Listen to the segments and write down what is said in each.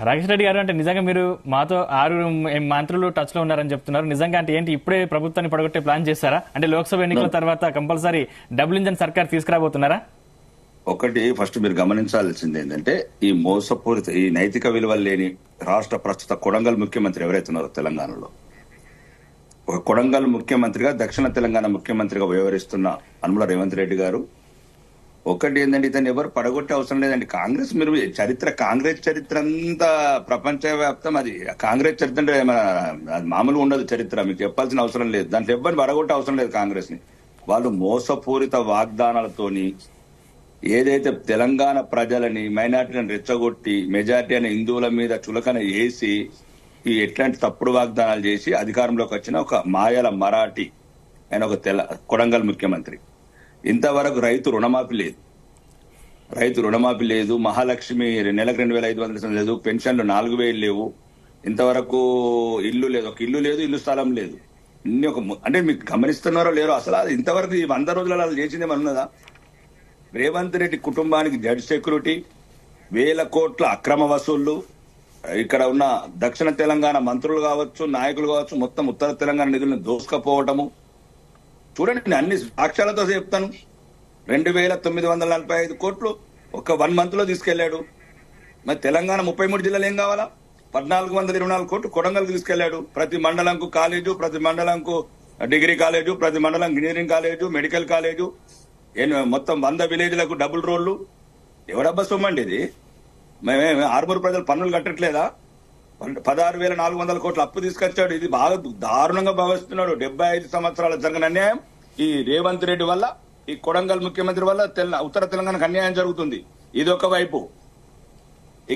రాకేష్ రెడ్డి గారు, అంటే నిజంగా మీరు మాతో 6 మంత్రులు టచ్ లో ఉన్నారని చెప్తున్నారు. నిజంగా అంటే ఏంటి, ఇప్పుడే ప్రభుత్వాన్ని పడగొట్టే ప్లాన్ చేస్తారా? అంటే లోక్సభ ఎన్నికల తర్వాత కంపల్సరీ డబుల్ ఇంజన్ సర్కార్ తీసుకురాబోతున్నారా? ఒకటి ఫస్ట్ మీరు గమనించాల్సింది ఏంటంటే, ఈ మోసపూరిత ఈ నైతిక విలువలు లేని రాష్ట్ర ప్రస్తుత కొడంగల్ ముఖ్యమంత్రి ఎవరైతే ఉన్నారో తెలంగాణలో, ఒక కొడంగల్ ముఖ్యమంత్రిగా దక్షిణ తెలంగాణ ముఖ్యమంత్రిగా వ్యవహరిస్తున్న అనుమల రేవంత్ రెడ్డి గారు, ఒకటి ఏంటంటే ఇతను ఎవరు పడగొట్టే అవసరం లేదండి. కాంగ్రెస్ మీరు కాంగ్రెస్ చరిత్ర అంతా ప్రపంచవ్యాప్తం. అది కాంగ్రెస్ చరిత్ర అంటే మామూలుగా ఉండదు చరిత్ర, మీకు చెప్పాల్సిన అవసరం లేదు. దాంట్లో ఎవరిని పడగొట్టే అవసరం లేదు. కాంగ్రెస్ ని వాళ్ళు మోసపూరిత వాగ్దానాలతోని ఏదైతే తెలంగాణ ప్రజలని మైనార్టీలను రెచ్చగొట్టి మెజార్టీ అనే హిందువుల మీద చులకన వేసి ఈ ఎట్లాంటి తప్పుడు వాగ్దానాలు చేసి అధికారంలోకి వచ్చిన ఒక మాయల మరాఠీ ఆయన ఒక కొడంగల్ ముఖ్యమంత్రి. ఇంతవరకు రైతు రుణమాఫీ లేదు, మహాలక్ష్మి నెలకు 2,500 లేదు, పెన్షన్లు 4,000 లేవు, ఇంతవరకు ఇల్లు లేదు, ఒక ఇల్లు లేదు, ఇల్లు స్థలం లేదు. ఇన్ని అంటే మీకు గమనిస్తున్నారో లేరో అసలు ఇంతవరకు ఈ 100 రోజులలో చేసింది ఏమన్నదా? రేవంత్ రెడ్డి కుటుంబానికి జడ్జ్ సెక్యూరిటీ, 1,000 కోట్ల అక్రమ వసూళ్లు, ఇక్కడ ఉన్న దక్షిణ తెలంగాణ మంత్రులు కావచ్చు, నాయకులు కావచ్చు, మొత్తం ఉత్తర తెలంగాణ నిధులను దోసుకపోవటము. చూడండి, అన్ని సాక్ష్యాలతో చెప్తాను. 2,945 కోట్లు ఒక 1 మంత్ లో తీసుకెళ్లాడు. మరి తెలంగాణ 33 జిల్లాలు ఏం కావాలా? 1,424 కోట్లు కొడంగల్కి తీసుకెళ్లాడు. ప్రతి మండలంకు కాలేజు, ప్రతి మండలంకు డిగ్రీ కాలేజు, ప్రతి మండలం ఇంజనీరింగ్ కాలేజు, మెడికల్ కాలేజు, మొత్తం 100 విలేజ్లకు డబుల్ రోడ్లు. ఎవడబ్బా సొమ్మండి ఇది? మేమే ఆర్మూరు ప్రజలు పన్నులు కట్టట్లేదా? 16,400 కోట్ల అప్పు తీసుకొచ్చాడు. ఇది బాగా దారుణంగా భావిస్తున్నాడు. 75 సంవత్సరాల జరిగిన అన్యాయం ఈ రేవంత్ రెడ్డి వల్ల, ఈ కొడంగల్ ముఖ్యమంత్రి వల్ల ఉత్తర తెలంగాణకు అన్యాయం జరుగుతుంది. ఇదొక వైపు.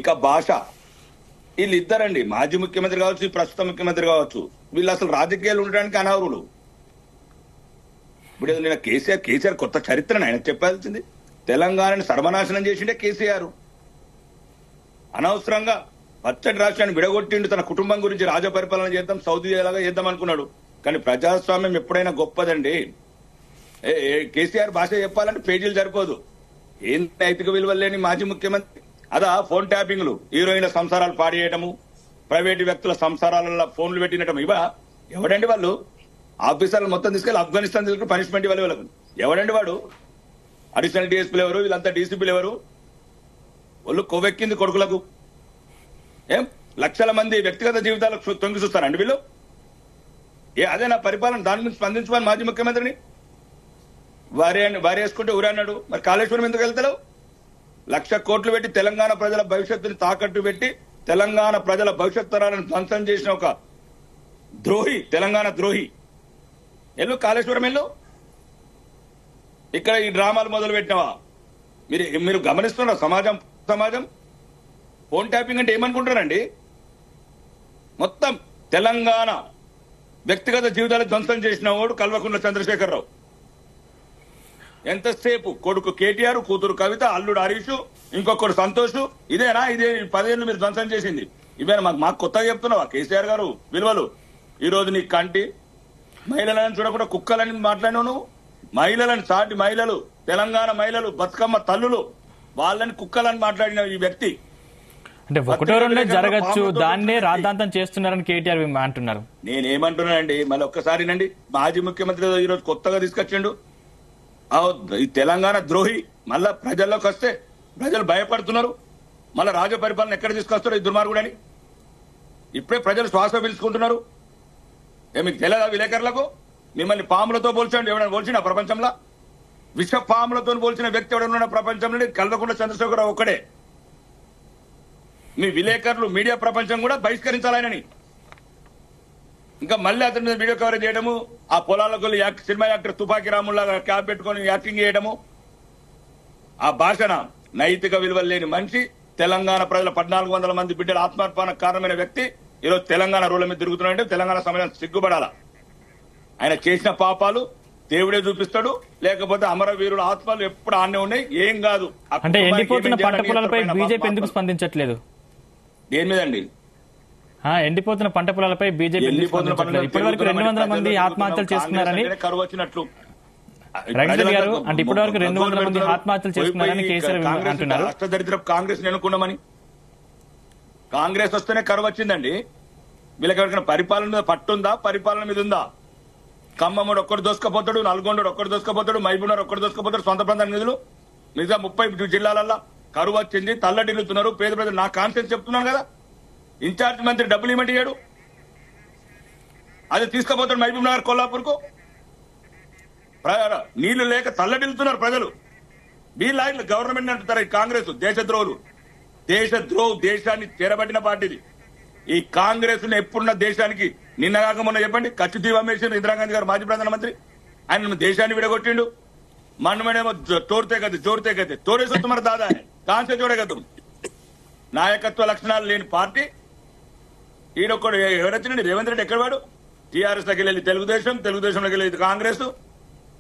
ఇక భాష, వీళ్ళిద్దరండి, మాజీ ముఖ్యమంత్రి కావచ్చు, ఈ ప్రస్తుత ముఖ్యమంత్రి కావచ్చు, వీళ్ళు అసలు రాజకీయాలు ఉండడానికి అనర్హులు. ఇప్పుడు నేను కేసీఆర్ కొత్త చరిత్రను ఆయన చెప్పాల్సింది. తెలంగాణని సర్వనాశనం చేసిండే కేసీఆర్. అనవసరంగా పచ్చటి రాష్ట్రాన్ని విడగొట్టిండు. తన కుటుంబం గురించి రాజపరిపాలన చేద్దాం, సౌదీ ఎలాగా చేద్దాం అనుకున్నాడు. కానీ ప్రజాస్వామ్యం ఎప్పుడైనా గొప్పదండి. కేసీఆర్ భాష చెప్పాలంటే పేజీలు సరిపోదు. ఏం నైతిక విలువలు లేని మాజీ ముఖ్యమంత్రి. అదా ఫోన్ ట్యాపింగ్లు, హీరోయిన్ల సంసారాలు పాడేయటము, ప్రైవేటు వ్యక్తుల సంసారాలలో ఫోన్లు పెట్టినటం. ఎవడండి వాళ్ళు? ఆఫీసర్లు మొత్తం తీసుకెళ్లి ఆఫ్ఘనిస్తాన్ తీసుకుని పనిష్మెంట్ ఇవ్వాలి వాళ్ళకు. ఎవడండి వాడు? అడిషనల్ డిఎస్పీలు ఎవరు? వీళ్ళంతా డీసీపీలు ఎవరు? వాళ్ళు కొవ్వెక్కింది కొడుకులకు. ఏం లక్షల మంది వ్యక్తిగత జీవితాలకు తొంగి చూస్తారండి వీళ్ళు? అదే నా పరిపాలన, దాని నుంచి స్పందించమని మాజీ ముఖ్యమంత్రిని వారి వేసుకుంటే ఊరన్నాడు. మరి కాళేశ్వరం ఎందుకు వెళ్తావు? 1,00,000 కోట్లు పెట్టి తెలంగాణ ప్రజల భవిష్యత్తుని తాకట్టు పెట్టి తెలంగాణ ప్రజల భవిష్యత్ తరాలను ధ్వంసం చేసిన ఒక ద్రోహి, తెలంగాణ ద్రోహి. కాళేశ్వరం వెళ్ళు. ఇక్కడ ఈ డ్రామాలు మొదలు పెట్టినవా? మీరు గమనిస్తున్న సమాజం ఫోన్ ట్యాపింగ్ అంటే ఏమనుకుంటారండి? మొత్తం తెలంగాణ వ్యక్తిగత జీవితాలు ధ్వంసం చేసిన వాడు కల్వకుంట్ల చంద్రశేఖరరావు. ఎంతసేపు కొడుకు కేటీఆర్, కూతురు కవిత, అల్లుడు హరీష్, ఇంకొకరు సంతోష్. ఇదే 10 ఏళ్ళు మీరు ధ్వంసం చేసింది. ఇవేనా మాకు కొత్తగా చెప్తున్నావా కేసీఆర్ గారు విలువలు? ఈ రోజు నీ కంటి మహిళలను చూడకుండా కుక్కలని మాట్లాడినావు నువ్వు. మహిళలను, సాటి మహిళలు, తెలంగాణ మహిళలు, బతుకమ్మ తల్లులు, వాళ్ళని కుక్కలని మాట్లాడిన ఈ వ్యక్తి. అంటే ఒకటో రెండో జరగచ్చు, దాన్నే రాద్ధాంతం చేస్తున్నారని కేటీఆర్ అంటున్నారు. నేనేమంటున్నానండి, మళ్ళీ ఒక్కసారినండి, మాజీ ముఖ్యమంత్రి ఈ రోజు కొత్తగా తీసుకొచ్చిండు ఈ తెలంగాణ ద్రోహి. మళ్ళా ప్రజల్లోకి వస్తే ప్రజలు భయపడుతున్నారు. మళ్ళా రాజ పరిపాలన ఎక్కడ తీసుకొస్తారో ఈ దుర్మార్గుడని ఇప్పుడే ప్రజలు శ్వాస పీల్చుకుంటున్నారు. మీకు తెలియదా విలేకరులకు? మిమ్మల్ని పాములతో పోల్చండి, ఎవరైనా పోల్చిన ప్రపంచంలో? విష పాములతో పోల్చిన వ్యక్తి ఎవడన్నా ప్రపంచంలో కల్వకుంట్ల చంద్రశేఖరరావు ఒక్కడే. మీ విలేకరులు, మీడియా ప్రపంచం కూడా బహిష్కరించాలని ఇంకా మళ్ళీ అతని మీద వీడియో కవరేజ్ చేయడము, ఆ పొలాలకు సినిమా యాక్టర్ తుపాకీ రాముల్లాగా క్యాప్ పెట్టుకుని యాక్టింగ్ చేయడము. ఆ భాషణ నైతిక విలువలు లేని మనిషి, తెలంగాణ ప్రజల 1,400 మంది బిడ్డల ఆత్మార్పణకు కారణమైన వ్యక్తి ఈరోజు తెలంగాణ రోడ్ల మీద తిరుగుతున్నాడంటే తెలంగాణ సమాజం సిగ్గుపడాల. ఆయన చేసిన పాపాలు దేవుడే చూపిస్తాడు, లేకపోతే అమరవీరుల ఆత్మలు ఎప్పుడు ఆనే ఉన్నాయి. ఏం కాదు. అంటే ఎండిపోతున్న పంట పొలాలపై బీజేపీ ఎందుకు స్పందించట్లేదు? దేని మీదండి? ఎండిపోతున్న పంట పొలాలపై బీజేపీ ఇప్పటి వరకు 200 మంది ఆత్మహత్యలు చేసుకున్నారని కరువు వచ్చినట్లు రాకేష్ గారు అంటే ఇప్పటి వరకు 200 మంది ఆత్మహత్యలు చేసుకున్నారని కేసీఆర్ అంటున్నారు. రాష్ట్ర దరిద్రపు కాంగ్రెస్ ఎన్నుకున్నామని కాంగ్రెస్ వస్తేనే కరువు వచ్చిందండి. వీళ్ళకి ఎవరికైనా పరిపాలన మీద పట్టుందా? పరిపాలన మీద ఉందా? ఖమ్మముడు ఒక్కడు దోసుకపోతాడు, నల్గొండ ఒక్కడు దోసుకపోతాడు, మహబూబ్నగర్ ఒక్కడు దోసుకపోతాడు సొంత ప్రాంతాల నిధులు. మిగతా 30 జిల్లాలల్లో కరువు వచ్చింది, తల్లడిల్లుతున్నారు పేద ప్రజలు. నా కాన్ఫిడెన్స్ చెప్తున్నాను కదా. ఇన్ఛార్జ్ మంత్రి డబ్బులు ఇవ్వమంటే ఇయ్యాడు, అది తీసుకుపోతాడు మహబూబ్ నగర్ కొల్లాపూర్కు. నీళ్లు లేక తల్లడిల్లుతున్నారు ప్రజలు. వీళ్ళ గవర్నమెంట్ అంటారు ఈ కాంగ్రెస్ దేశద్రోహులు. దేశాన్ని తెరబడిన పార్టీది ఈ కాంగ్రెస్. ఎప్పుడున్న దేశానికి నిన్నగాక మొన్న చెప్పండి కచ్చి అమ్మేసిన ఇందిరాగాంధీ గారు మాజీ ప్రధానమంత్రి, ఆయన దేశాన్ని విడగొట్టిండు. మనమేమో తోడితే కదా జోడితే కదా తోడేసి వస్తున్నారు దాదా కాంసే చూడగద్దు. నాయకత్వ లక్షణాలు లేని పార్టీ ఈడొక్కడు. ఎవరొచ్చినండి రేవంత్ రెడ్డి ఎక్కడ వాడు? టీఆర్ఎస్ లోకి వెళ్ళి తెలుగుదేశంలోకి వెళ్ళి కాంగ్రెస్.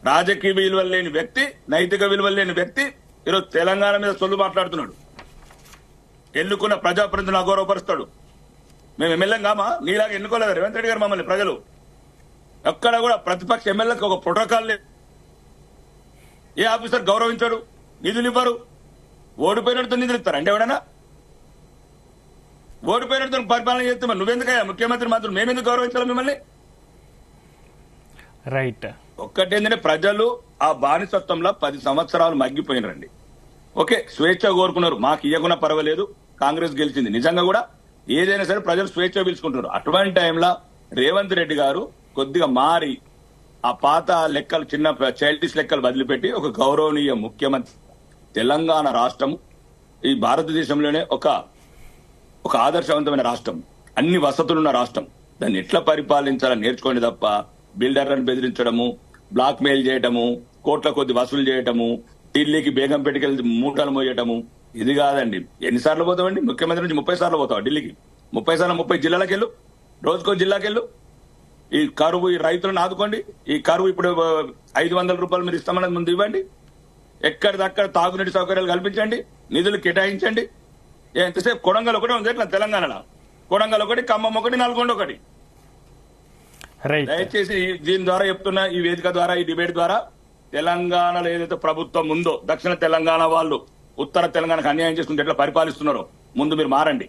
రాజకీయ విలువలు లేని వ్యక్తి, నైతిక విలువలు లేని వ్యక్తి ఈరోజు తెలంగాణ మీద సొల్లు మాట్లాడుతున్నాడు. ఎన్నుకున్న ప్రజాప్రతినిధులను అగౌరవపరుస్తాడు. మేము ఎమ్మెల్యేం కామా? నీలాగా ఎన్నుకోలేదు రేవంత్ రెడ్డి గారు మమ్మల్ని ప్రజలు. ఎక్కడ కూడా ప్రతిపక్ష ఎమ్మెల్యేకి ఒక ప్రోటోకాల్ లేదు. ఏ ఆఫీసర్ గౌరవించాడు? నిధులు ఇవ్వరు. ఓడిపోయినతో నిధులు ఇస్తారు అంటే ఎవడన్నా? ఓడిపోయినతో పరిపాలన చేస్తే మరి నువ్వెందుకయ్యా ముఖ్యమంత్రి మంత్రులు మేమెందుకు గౌరవించాలి మిమ్మల్ని? రైట్. ఒక్కటేంటంటే ప్రజలు ఆ బానిసత్వంలో 10 సంవత్సరాలు మగ్గిపోయినారండి. ఓకే, స్వేచ్ఛ కోరుకున్నారు, మాకు ఇవ్వకుండా పర్వాలేదు, కాంగ్రెస్ గెలిచింది. నిజంగా కూడా ఏదైనా సరే ప్రజలు స్వేచ్ఛ పిలుచుకుంటున్నారు. అటువంటి టైంలో రేవంత్ రెడ్డి గారు కొద్దిగా మారి ఆ పాత లెక్కలు, చిన్న చైల్డిష్ లెక్కలు వదిలిపెట్టి ఒక గౌరవనీయ ముఖ్యమంత్రి. తెలంగాణ రాష్ట్రం ఈ భారతదేశంలోనే ఒక ఆదర్శవంతమైన రాష్ట్రం, అన్ని వసతులున్న రాష్ట్రం. దాన్ని ఎట్లా పరిపాలించాలని నేర్చుకోండి తప్ప బిల్డర్లను బెదిరించడము, బ్లాక్ మెయిల్ చేయటము, కోట్ల కొద్ది వసూలు చేయటము, ఢిల్లీకి బేగంపేటకెళ్ళి మూటలు మోయటము ఇది కాదండి. ఎన్నిసార్లు పోతామండి? ముఖ్యమంత్రి నుంచి 30 సార్లు పోతాం ఢిల్లీకి. 30 సార్లు 30 జిల్లాలకు వెళ్ళు, రోజుకో జిల్లాకి వెళ్ళు. ఈ కరువు, ఈ రైతులను ఆదుకోండి. ఈ కరువు ఇప్పుడు 500 రూపాయలు మీరు ఇస్తామన్నది ముందు ఇవ్వండి. ఎక్కడిదక్కడ తాగునీటి సౌకర్యాలు కల్పించండి, నిధులు కేటాయించండి. ఎంతసేపు కొడంగల్ ఒకటి ఉంది ఎట్లా తెలంగాణలో? కొడంగల్ ఒకటి, ఖమ్మం ఒకటి, నల్గొండ ఒకటి. దయచేసి దీని ద్వారా చెప్తున్నా, ఈ వేదిక ద్వారా, ఈ డిబేట్ ద్వారా తెలంగాణలో ఏదైతే ప్రభుత్వం ఉందో, దక్షిణ తెలంగాణ వాళ్ళు ఉత్తర తెలంగాణకు అన్యాయం చేసుకుంటే ఎట్లా పరిపాలిస్తున్నారో ముందు మీరు మారండి.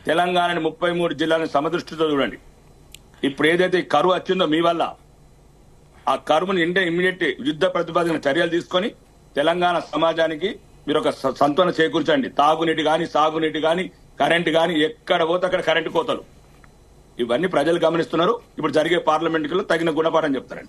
తెలంగాణని 33 జిల్లాలను సమదృష్టితో చూడండి. ఇప్పుడు ఏదైతే కరువు వచ్చిందో మీ వల్ల, ఆ కరువుని ఇమ్మీడియట్ యుద్ధ ప్రతిపాదన చర్యలు తీసుకొని తెలంగాణ సమాజానికి మీరు ఒక సంతులన చేకూర్చండి. తాగునీటి గాని, సాగునీటి గాని, కరెంటు గాని, ఎక్కడ పోతే అక్కడ కరెంటు కోతలు. ఇవన్నీ ప్రజలు గమనిస్తున్నారు. ఇప్పుడు జరిగే పార్లమెంట్ లో తగిన గుణపాఠం చెప్తారండి.